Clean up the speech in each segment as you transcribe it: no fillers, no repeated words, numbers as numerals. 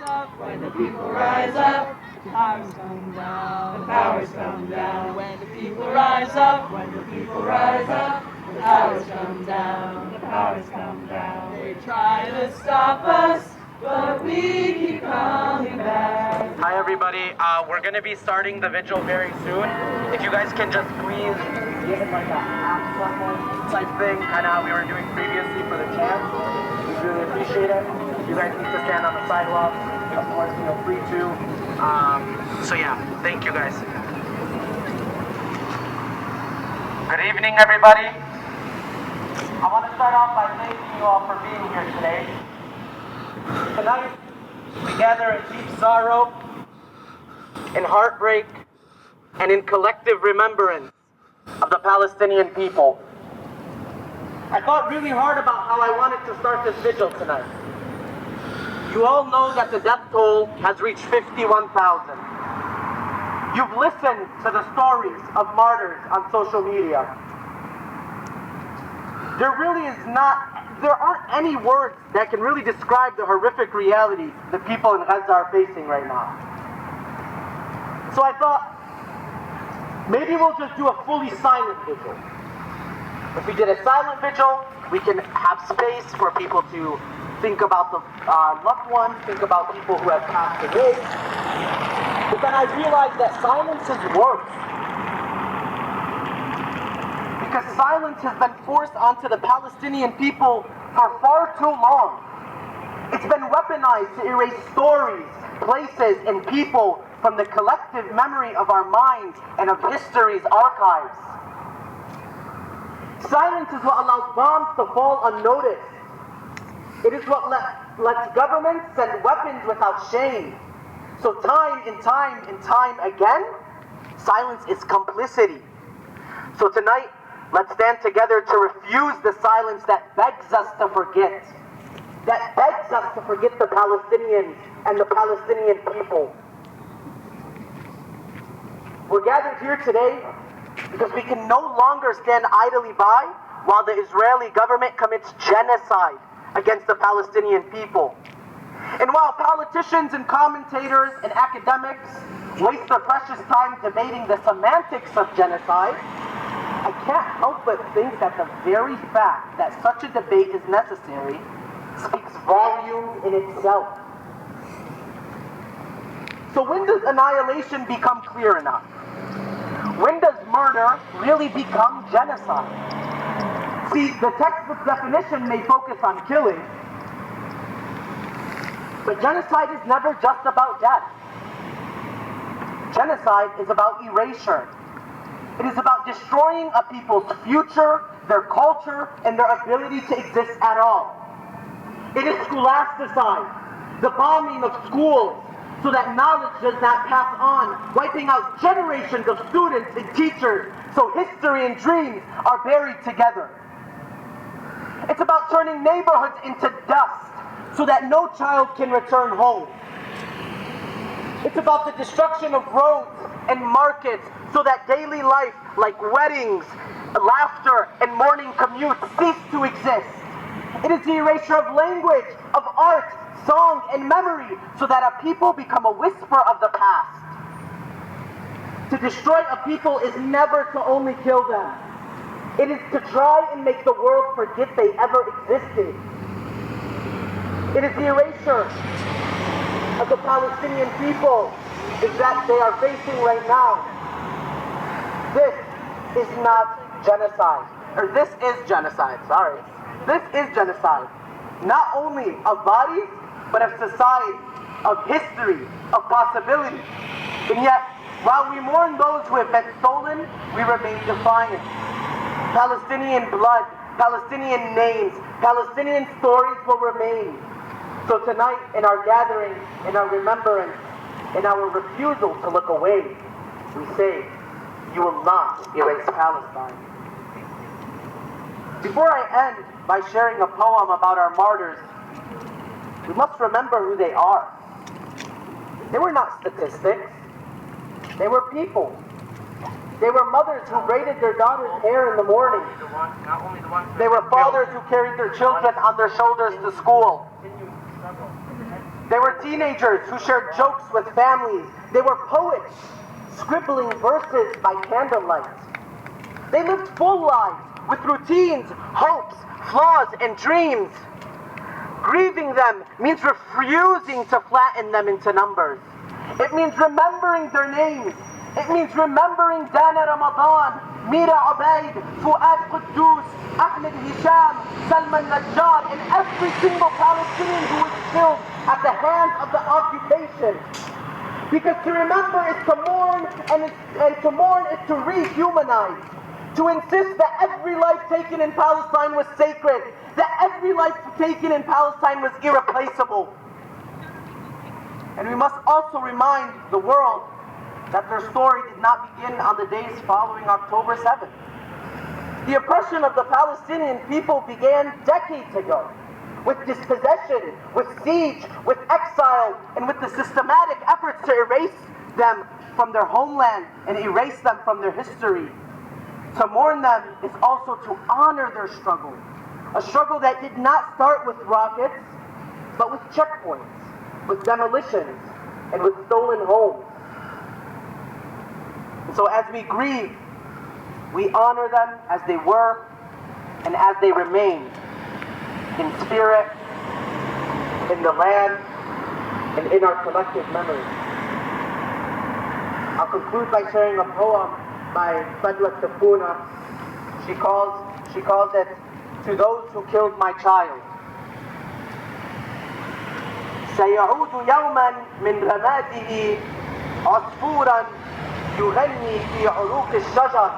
When the people rise up, the powers come down. The powers come down. When the people rise up, when the people rise up, the powers come down. The powers come down. They try to stop us, but we keep coming back. Hi everybody, we're going to be starting the vigil very soon. If you guys can just please give it like a half second type thing, kind of how we were doing previously for the chant. We really appreciate it. If you guys need to stand on the sidewalk, of course, feel free to. So yeah, thank you guys. Good evening everybody. I want to start off by thanking you all for being here today. Tonight, we gather in deep sorrow, in heartbreak, and in collective remembrance of the Palestinian people. I thought really hard about how I wanted to start this vigil tonight. You all know that the death toll has reached 51,000. You've listened to the stories of martyrs on social media. There aren't any words that can really describe the horrific reality the people in Gaza are facing right now. So I thought, maybe we'll just do a fully silent vigil. If we did a silent vigil, we can have space for people to think about the loved ones, think about people who have passed away. But then I realized that silence is worse. Because silence has been forced onto the Palestinian people for far too long. It's been weaponized to erase stories, places, and people from the collective memory of our minds and of history's archives. Silence is what allows bombs to fall unnoticed. It is what lets governments send weapons without shame. So time and time again, silence is complicity. So tonight, let's stand together to refuse the silence that begs us to forget. That begs us to forget the Palestinians and the Palestinian people. We're gathered here today because we can no longer stand idly by while the Israeli government commits genocide against the Palestinian people. And while politicians and commentators and academics waste their precious time debating the semantics of genocide, I can't help but think that the very fact that such a debate is necessary speaks volumes in itself. So when does annihilation become clear enough? When does murder really become genocide? See, the textbook definition may focus on killing, but genocide is never just about death. Genocide is about erasure. It is about destroying a people's future, their culture, and their ability to exist at all. It is scholasticide, the bombing of schools, so that knowledge does not pass on, wiping out generations of students and teachers, so history and dreams are buried together. It's about turning neighborhoods into dust, so that no child can return home. It's about the destruction of roads and markets, so that daily life, like weddings, laughter, and morning commutes, cease to exist. It is the erasure of language, of art, song, and memory, so that a people become a whisper of the past. To destroy a people is never to only kill them. It is to try and make the world forget they ever existed. It is the erasure of the Palestinian people is that they are facing right now. This is not genocide. Or this is genocide, sorry. This is genocide. Not only of bodies, but of society, of history, of possibility. And yet, while we mourn those who have been stolen, we remain defiant. Palestinian blood, Palestinian names, Palestinian stories will remain. So tonight, in our gathering, in our remembrance, in our refusal to look away, we say, you will not erase Palestine. Before I end by sharing a poem about our martyrs, we must remember who they are. They were not statistics. They were people. They were mothers who braided their daughters' hair in the morning. They were fathers who carried their children on their shoulders to school. They were teenagers who shared jokes with families. They were poets, scribbling verses by candlelight. They lived full lives with routines, hopes, flaws, and dreams. Grieving them means refusing to flatten them into numbers. It means remembering their names. It means remembering Dana Ramadan, Mira Ubaid, Fuad Quddus, Ahmed Hisham, Salman Najjar, and every single Palestinian who was killed at the hands of the occupation. Because to remember is to mourn, and to mourn is to rehumanize. To insist that every life taken in Palestine was sacred, that every life taken in Palestine was irreplaceable. And we must also remind the world that their story did not begin on the days following October 7th. The oppression of the Palestinian people began decades ago, with dispossession, with siege, with exile, and with the systematic efforts to erase them from their homeland and erase them from their history. To mourn them is also to honor their struggle, a struggle that did not start with rockets, but with checkpoints, with demolitions, and with stolen homes. And so as we grieve, we honor them as they were and as they remain, in spirit, in the land, and in our collective memory. I'll conclude by sharing a poem by Fadwa Tafuna. She calls it To Those Who Killed My Child. سيعود يوما من رماده عصفورا يغني في عروق الشجر.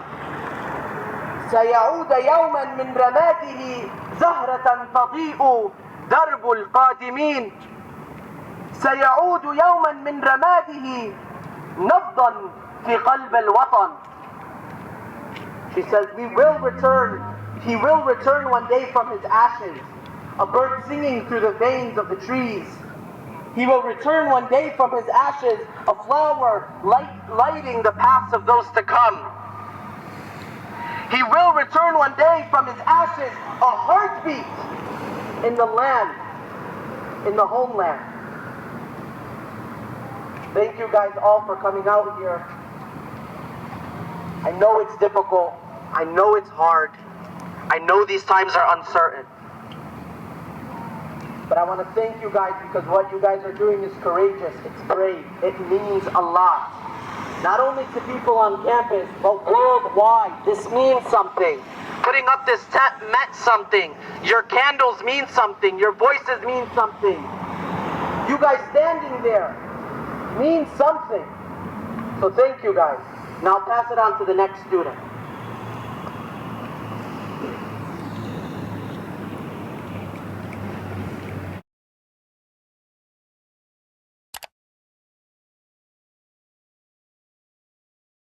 سيعود يوما من رماده زهرة تضيء درب القادمين. سيعود يوما من رماده نبضا في قلب الوطن. She says, he will return one day from his ashes, a bird singing through the veins of the trees. He will return one day from his ashes, a flower lighting the paths of those to come. He will return one day from his ashes, a heartbeat in the land, in the homeland. Thank you guys all for coming out here. I know it's difficult. I know it's hard. I know these times are uncertain. But I want to thank you guys because what you guys are doing is courageous. It's brave. It means a lot. Not only to people on campus, but worldwide. This means something. Putting up this tent meant something. Your candles mean something. Your voices mean something. You guys standing there means something. So thank you guys. Now pass it on to the next student.